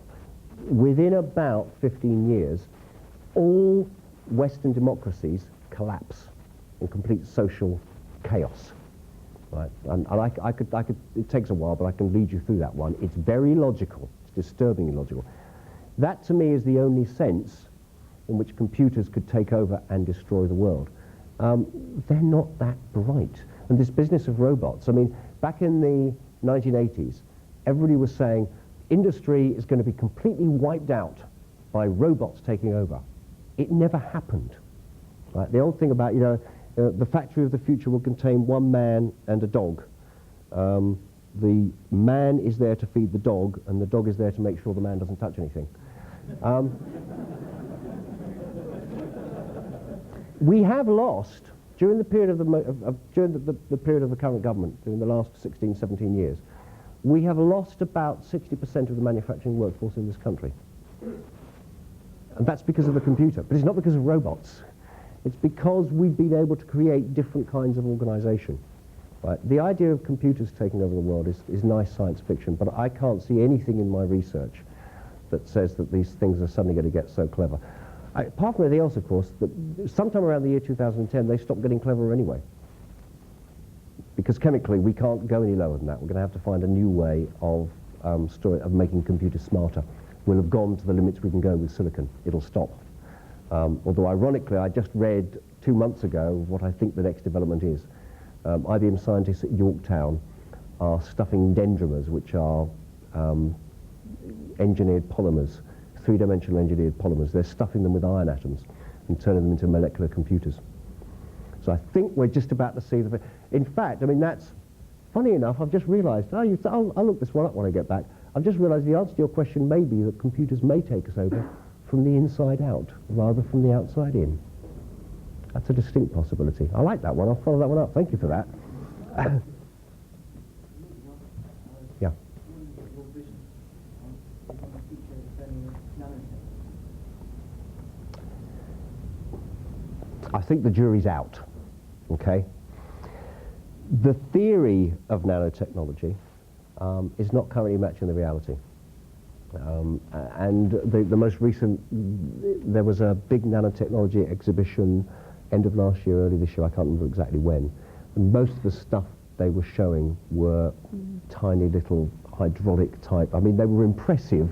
within about 15 years, all Western democracies collapse in complete social chaos. Right? And I could, it takes a while, but I can lead you through that one. It's very logical. It's disturbingly logical. That, to me, is the only sense in which computers could take over and destroy the world. They're not that bright. And this business of robots, I mean, back in the 1980s, everybody was saying industry is going to be completely wiped out by robots taking over. It never happened. Right? The old thing about, you know, the factory of the future will contain one man and a dog. The man is there to feed the dog, and the dog is there to make sure the man doesn't touch anything. We have lost, during the period of the period of the current government, during the last 16, 17 years, we have lost about 60% of the manufacturing workforce in this country. And that's because of the computer. But it's not because of robots. It's because we've been able to create different kinds of organization. Right? The idea of computers taking over the world is nice science fiction, but I can't see anything in my research that says that these things are suddenly going to get so clever. Apart from anything else, of course, that sometime around the year 2010, they stopped getting clever anyway. Because chemically, we can't go any lower than that. We're going to have to find a new way of making computers smarter. We'll have gone to the limits we can go with silicon. It'll stop. Although, ironically, I just read 2 months ago what I think the next development is. IBM scientists at Yorktown are stuffing dendrimers, which are engineered polymers, three-dimensional engineered polymers. They're stuffing them with iron atoms and turning them into molecular computers. So I think we're just about to see the... In fact, I mean, that's... Funny enough, I've just realised, I'll look this one up when I get back. I've just realised the answer to your question may be that computers may take us over from the inside out, rather from the outside in. That's a distinct possibility. I like that one. I'll follow that one up. Thank you for that. Yeah. I think the jury's out. Okay. The theory of nanotechnology is not currently matching the reality. And the most recent, there was a big nanotechnology exhibition end of last year, early this year, I can't remember exactly when. And most of the stuff they were showing were tiny little hydraulic type. I mean, they were impressive,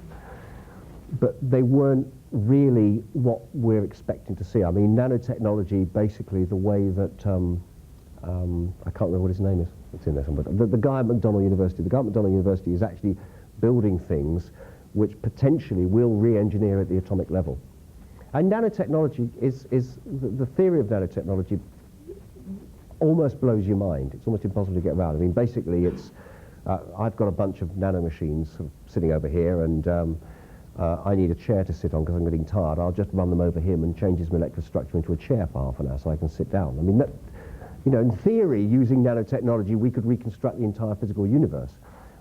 but they weren't really what we're expecting to see. I mean, nanotechnology, basically the way that, I can't remember what his name is, it's in there somewhere. The guy at McDonald University, is actually building things which potentially will re-engineer at the atomic level. And nanotechnology the theory of nanotechnology almost blows your mind. It's almost impossible to get around. I mean, basically it's, I've got a bunch of nanomachines sort of sitting over here, and I need a chair to sit on because I'm getting tired. I'll just run them over him and change his molecular structure into a chair for half an hour so I can sit down. I mean, that, you know, in theory, using nanotechnology, we could reconstruct the entire physical universe.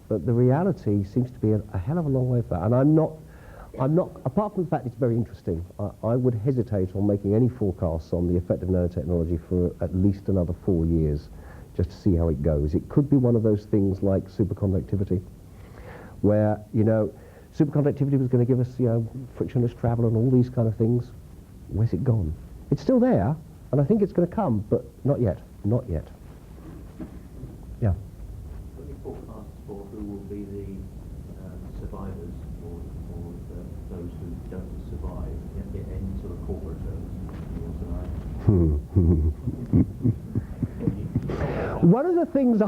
But the reality seems to be a hell of a long way from that. And I'm not, apart from the fact it's very interesting, I would hesitate on making any forecasts on the effect of nanotechnology for at least another 4 years, just to see how it goes. It could be one of those things like superconductivity, where, you know, superconductivity was going to give us, you know, frictionless travel and all these kind of things. Where's it gone? It's still there, and I think it's going to come, but not yet. Not yet. Yeah. Any forecasts for who will be the survivors, or those who don't survive, in any sort of corporate terms? One of the things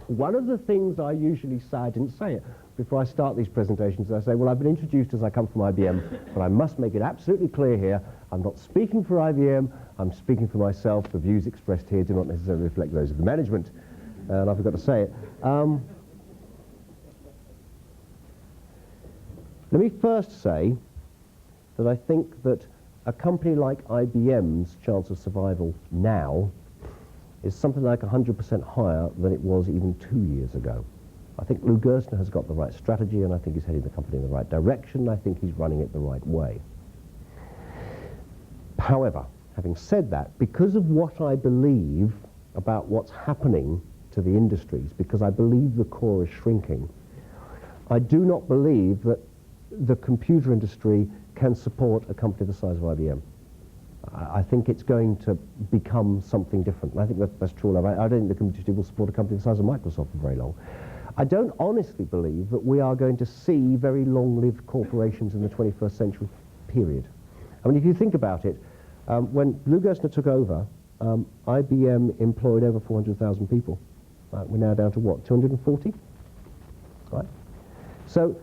one of the things I usually say, I didn't say it, before I start these presentations, I say, well, I've been introduced as I come from IBM, but I must make it absolutely clear here, I'm not speaking for IBM, I'm speaking for myself. The views expressed here do not necessarily reflect those of the management. And I forgot to say it. Let me first say that I think that a company like IBM's chance of survival now is something like 100% higher than it was even 2 years ago. I think Lou Gerstner has got the right strategy, and I think he's heading the company in the right direction. I think he's running it the right way. However, having said that, because of what I believe about what's happening to the industries, because I believe the core is shrinking, I do not believe that the computer industry can support a company the size of IBM. I think it's going to become something different. And I think that's true. I don't think the computer industry will support a company the size of Microsoft for very long. I don't honestly believe that we are going to see very long-lived corporations in the 21st century, period. I mean, if you think about it, when Lou Gerstner took over, IBM employed over 400,000 people. We're now down to what, 240? Right? So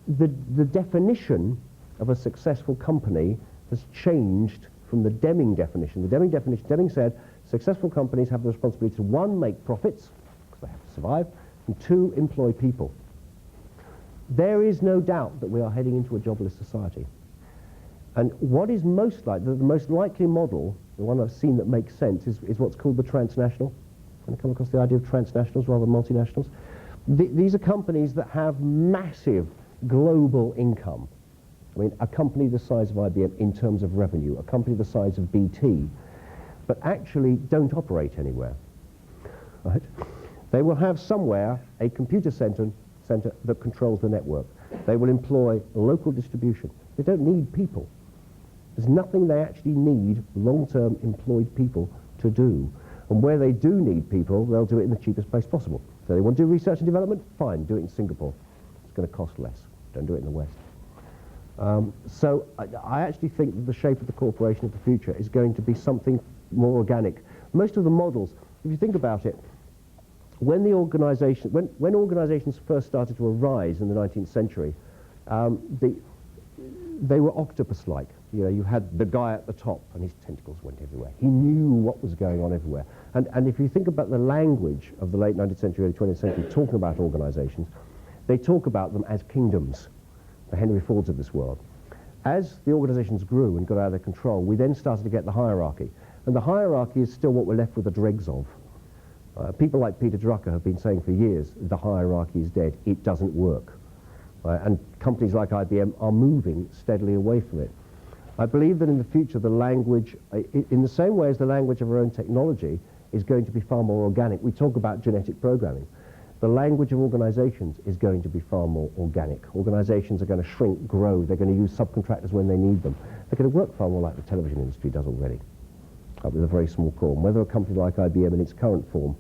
the definition of a successful company has changed from the Deming definition. The Deming definition, Deming said, successful companies have the responsibility to, 1, make profits, because they have to survive, and 2, employ people. There is no doubt that we are heading into a jobless society. And what is most likely, the most likely model, the one I've seen that makes sense, is what's called the transnational. Can I come across the idea of transnationals rather than multinationals? These are companies that have massive global income. I mean, a company the size of IBM in terms of revenue, a company the size of BT, but actually don't operate anywhere, right? They will have somewhere a computer center that controls the network. They will employ local distribution. They don't need people. There's nothing they actually need long-term employed people to do. And where they do need people, they'll do it in the cheapest place possible. So they want to do research and development? Fine, do it in Singapore. It's going to cost less. Don't do it in the West. So I actually think that the shape of the corporation of the future is going to be something more organic. Most of the models, if you think about it, when organizations first started to arise in the 19th century, they were octopus-like. You know, you had the guy at the top, and his tentacles went everywhere. He knew what was going on everywhere. And if you think about the language of the late 19th century, early 20th century, talking about organizations, they talk about them as kingdoms, the Henry Fords of this world. As the organizations grew and got out of their control, we then started to get the hierarchy. And the hierarchy is still what we're left with the dregs of. People like Peter Drucker have been saying for years, the hierarchy is dead, it doesn't work. And companies like IBM are moving steadily away from it. I believe that in the future the language, in the same way as the language of our own technology, is going to be far more organic. We talk about genetic programming. The language of organizations is going to be far more organic. Organizations are going to shrink, grow, they're going to use subcontractors when they need them. They're going to work far more like the television industry does already, with a very small core. And whether a company like IBM in its current form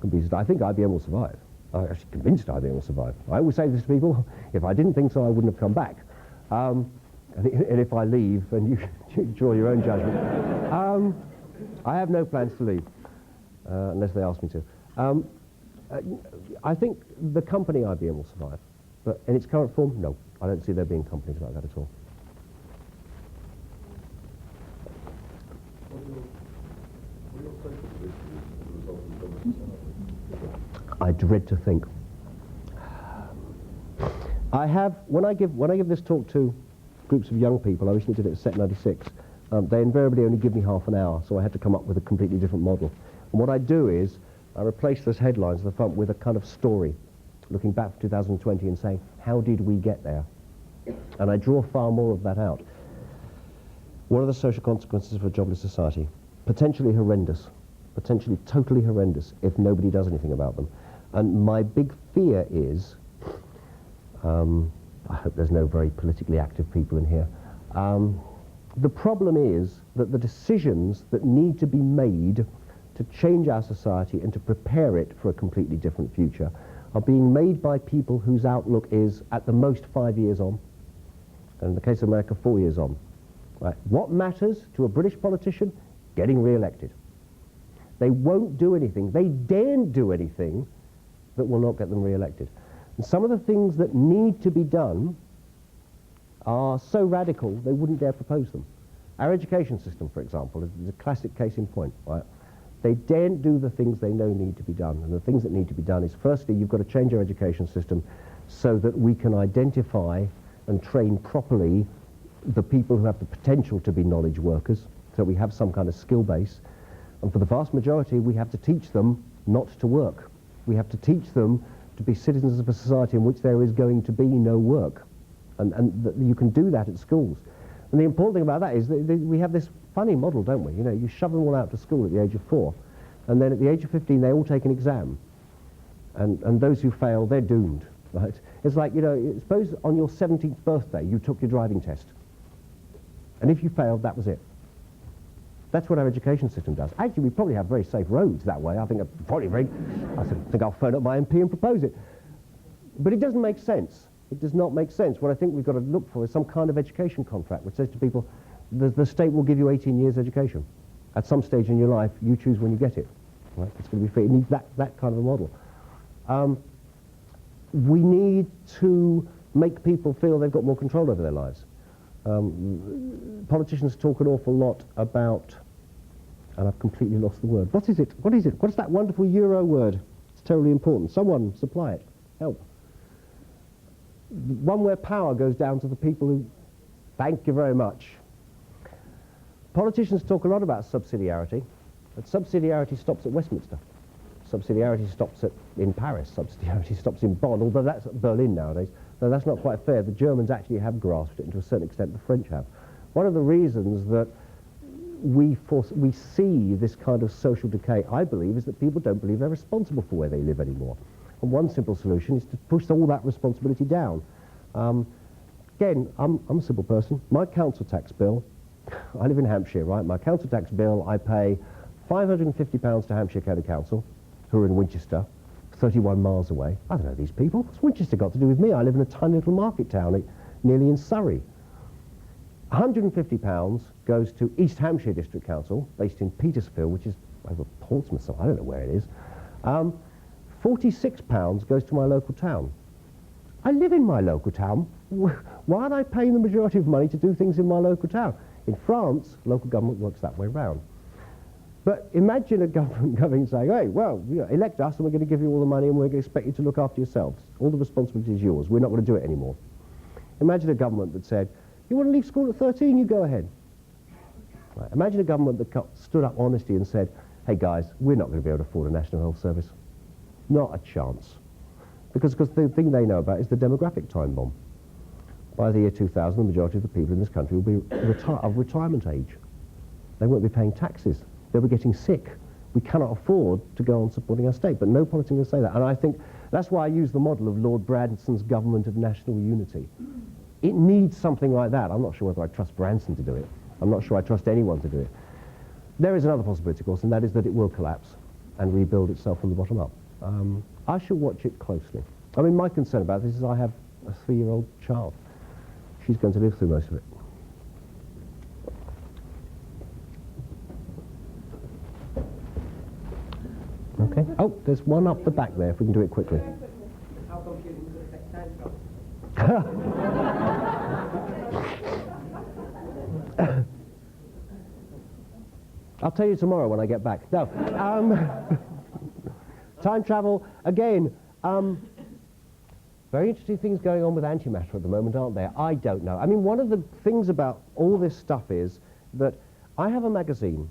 can be, I think IBM will survive. I'm actually convinced IBM will survive. I always say this to people, if I didn't think so, I wouldn't have come back. And if I leave, then you draw your own judgment. I have no plans to leave, unless they ask me to. I think the company IBM will survive, but in its current form, no. I don't see there being companies like that at all. I dread to think. I have, when I give this talk to groups of young people, I recently did it at Set 96, they invariably only give me half an hour, so I had to come up with a completely different model. And what I do is, I replace those headlines at the front with a kind of story, looking back to 2020 and saying, how did we get there? And I draw far more of that out. What are the social consequences of a jobless society? Potentially horrendous, potentially totally horrendous if nobody does anything about them. And my big fear is, I hope there's no very politically active people in here, the problem is that the decisions that need to be made to change our society and to prepare it for a completely different future are being made by people whose outlook is at the most 5 years on, and in the case of America, 4 years on. Right? What matters to a British politician? Getting re-elected. They won't do anything, they daren't do anything that will not get them re-elected. And some of the things that need to be done are so radical they wouldn't dare propose them. Our education system, for example, is a classic case in point, right? They daren't do the things they know need to be done. And the things that need to be done is, firstly, you've got to change our education system so that we can identify and train properly the people who have the potential to be knowledge workers, so we have some kind of skill base. And for the vast majority, we have to teach them not to work. We have to teach them to be citizens of a society in which there is going to be no work. And you can do that at schools. And the important thing about that is that we have this funny model, don't we? You know, you shove them all out to school at the age of 4, and then at the age of 15, they all take an exam. And those who fail, they're doomed, right? It's like, you know, suppose on your 17th birthday, you took your driving test. And if you failed, that was it. That's what our education system does. Actually, we probably have very safe roads that way. I think I'll phone up my MP and propose it. But it doesn't make sense. It does not make sense. What I think we've got to look for is some kind of education contract which says to people, the state will give you 18 years education. At some stage in your life, you choose when you get it. Right? It's going to be free. It needs that kind of a model. We need to make people feel they've got more control over their lives. Politicians talk an awful lot about, and I've completely lost the word. What is it? What is it? What's that wonderful Euro word? It's terribly important. Someone supply it. Help. One where power goes down to the people who... Thank you very much. Politicians talk a lot about subsidiarity, but subsidiarity stops at Westminster. Subsidiarity stops in Paris. Subsidiarity stops in Bonn, although that's Berlin nowadays. No, that's not quite fair. The Germans actually have grasped it, and to a certain extent the French have. One of the reasons that we see this kind of social decay, I believe, is that people don't believe they're responsible for where they live anymore. And one simple solution is to push all that responsibility down. Again, I'm a simple person. My council tax bill, I live in Hampshire, right? My council tax bill, I pay £550 to Hampshire County Council, who are in Winchester, 31 miles away. I don't know these people. What's Winchester got to do with me? I live in a tiny little market town, nearly in Surrey. £150 goes to East Hampshire District Council, based in Petersfield, which is over Portsmouth, so I don't know where it is. £46 goes to my local town. I live in my local town. Why aren't I paying the majority of money to do things in my local town? In France, local government works that way round. But imagine a government coming and saying, hey, well, you know, elect us and we're going to give you all the money and we're going to expect you to look after yourselves. All the responsibility is yours. We're not going to do it anymore. Imagine a government that said, you want to leave school at 13, you go ahead. Right. Imagine a government that stood up honestly and said, hey guys, we're not going to be able to afford a national health service. Not a chance. Because the thing they know about is the demographic time bomb. By the year 2000, the majority of the people in this country will be of retirement age. They won't be paying taxes. They'll be getting sick. We cannot afford to go on supporting our state, but no politician will say that. And I think that's why I use the model of Lord Branson's government of national unity. It needs something like that. I'm not sure whether I trust Branson to do it. I'm not sure I trust anyone to do it. There is another possibility, of course, and that is that it will collapse and rebuild itself from the bottom up. I shall watch it closely. I mean, my concern about this is I have a 3-year-old child. She's going to live through most of it. Okay. Oh, there's one up the back there, if we can do it quickly. How confusing does it affect time travel? I'll tell you tomorrow when I get back. No. Time travel, again, very interesting things going on with antimatter at the moment, aren't there? I don't know. I mean, one of the things about all this stuff is that I have a magazine.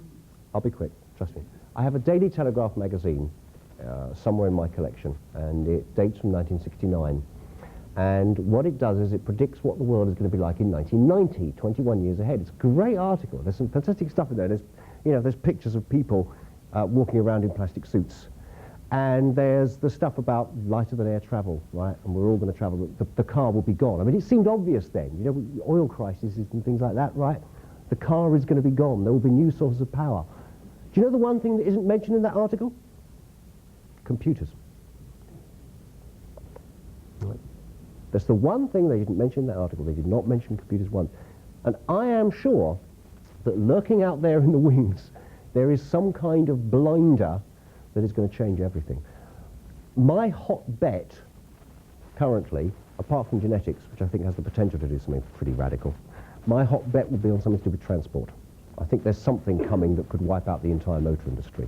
I'll be quick, trust me. I have a Daily Telegraph magazine somewhere in my collection, and it dates from 1969. And what it does is it predicts what the world is going to be like in 1990, 21 years ahead. It's a great article. There's some fantastic stuff in there. There's pictures of people walking around in plastic suits. And there's the stuff about lighter than air travel, right? And we're all going to travel. The car will be gone. I mean, it seemed obvious then, you know, oil crises and things like that, right? The car is going to be gone. There will be new sources of power. Do you know the one thing that isn't mentioned in that article? Computers. Right. That's the one thing they didn't mention in that article. They did not mention computers once. And I am sure that lurking out there in the wings, there is some kind of blinder that is going to change everything. My hot bet currently, apart from genetics, which I think has the potential to do something pretty radical, my hot bet would be on something to do with transport. I think there's something coming that could wipe out the entire motor industry.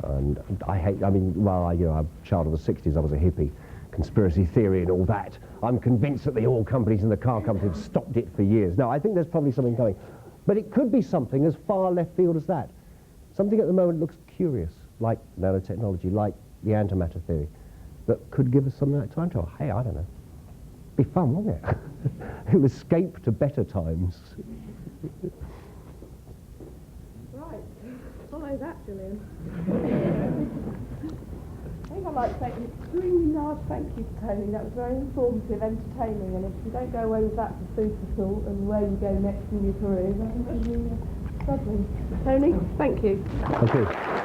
And I'm a child of the 60s, I was a hippie, conspiracy theory and all that. I'm convinced that the oil companies and the car companies have stopped it for years. No, I think there's probably something coming. But it could be something as far left field as that. Something at the moment looks curious, like nanotechnology, like the antimatter theory, that could give us some of that time trial. Hey, I don't know. Be fun, wouldn't it? It'll escape to better times. Right. Follow that, Julian. I think I'd like to say an extremely large thank you to Tony. That was very informative, entertaining, and if you don't go away with that for food for thought and where you go next in your career, I think you'll be struggling. Tony, thank you. Thank you.